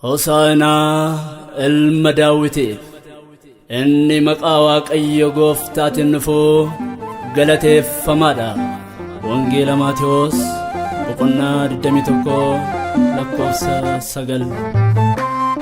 Hosaana ilma Daawitiif inni maqaa Waaqayyo Gooftaatiin dhufu galateeffamaadha. Wangeela Maatewos boqonnaa 21 lakkoofsa 9.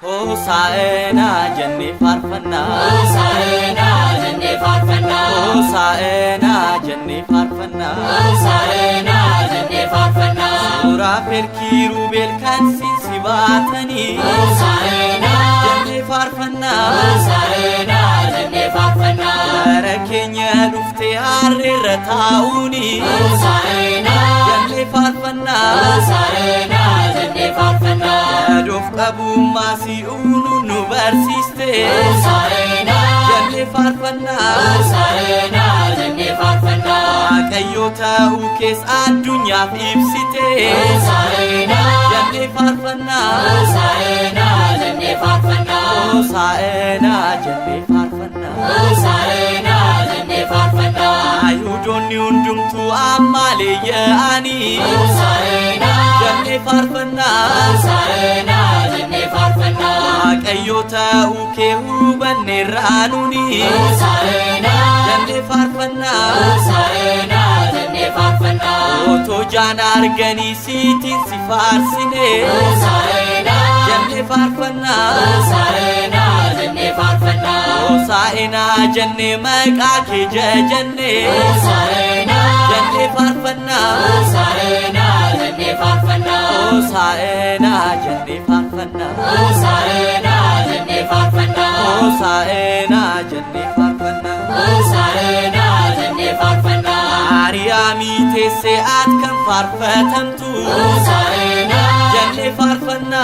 Hosaana jennee faarfanna, Hosaana jennee faarfanna, Hosaana jennee faarfanna, Hosaana jennee faarfanna. Suuraafel kiirubeel kan si baatanii, Hosaana jennee faarfanna, Hosaana jennee faarfanna. Gara keenya dhuftee harreerra taa'uuni, Hosaana jennee faarfanna, Hosaana jennee faarfanna. Yaaduuf qabummaa si'uunu nu barsiiste, Hosaana jennee faarfanna, Hosaana jennee faarfanna. Waaqayyo ta'uu kees addunyaaf ibsite, Hosaana jennee faarfanna, Hosaana jennee faarfanna. Hosaana jennee faarfanna. Hosaana jennee faarfanna. Ayuudonni hundumtuu ammaalee yaa'anii, Hosaana jennee faarfanna, Hosaana jennee faarfanna. Waaqayyo ta'uu kee hubanneerraa nuni, Hosaana jennee faarfanna, Hosaana jennee faarfanna. otoo jaan arganii siitiin si faarsine, Hosaana jennee faarfanna, Hosaana jennee faarfanna. Hosaa'ina jennee maqaa kee jajannee, Hosaana jennee faarfanna, Hosaana jennee faarfanna. Hosaa'ina jennee faarfanna, Hosaana jennee faarfanna. Hosaa'ina jennee faarfanna. Hosaana jennee faarfanna. Maariyaamii teessee ati kan faarfatamtu, Hosaana jennee faarfanna,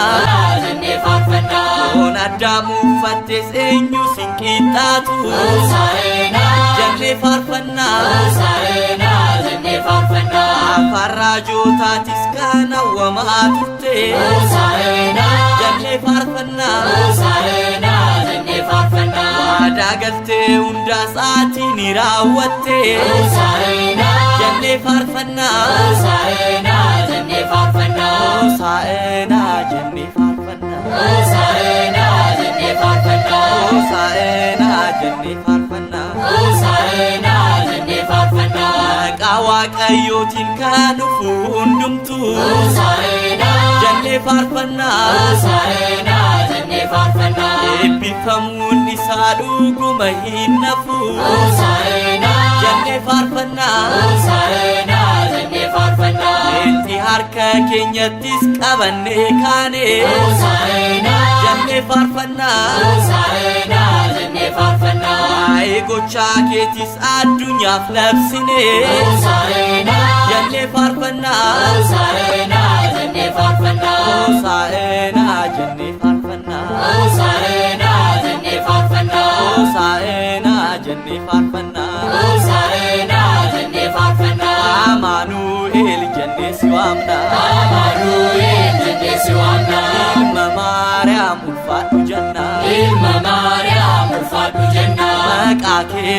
jennee faarfanna. foon Addaam uffattes eenyu sin qixxaatu, Hosaana jennee faarfanna, Hosaana jennee faarfanna. afaan raajootaatis kan hawwamaa turte, Hosaana jennee faarfanna, Hosaana jennee faarfanna. waadaa galtee hundaas ati ni raawwatte, Hosaana jennee faarfanna, Hosaana jennee faarfanna. Hosaa'ina jennee faarfanna, Hosaana jennee faarfanna. Hosaa'ina jennee faarfanna. Hosaana jennee faarfanna. Maqaa Waaqayyootiin kan dhufu hundumtuu, Hosaana jennee faarfanna, Hosaana jennee faarfanna. eebbifamuun isaa dhuguma hin nafu, Hosaana jennee faarfanna, Hosaana jennee faarfanna. leenxii harka keenyattis qabannee kaane, Hosaana jennee faarfanna, Hosaana jennee faarfanna. waa'ee gochaa keetis addunyaaf labsine, Hosaana jennee faarfanna, Hosaana jennee faarfanna. Hosaa'ina jennee faarfanna, Hosaana jennee faarfanna. Hosaa'ina jennee faarfanna. Hosaana jennee faarfanna. Amaanu'eel jennee si waamna, Amaanu'eel jennee si waamna. ilma Maariyaam ulfaadhu jenna, Ilma Maariyaam ulfaadhu jenna. maqaa kee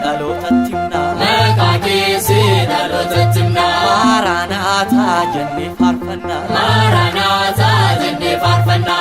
dhalootatti himna, Maqaa kee dhalootatti himna. Maaraanaataa jennee faarfanna, Maaraanaataa jennee faarfanna.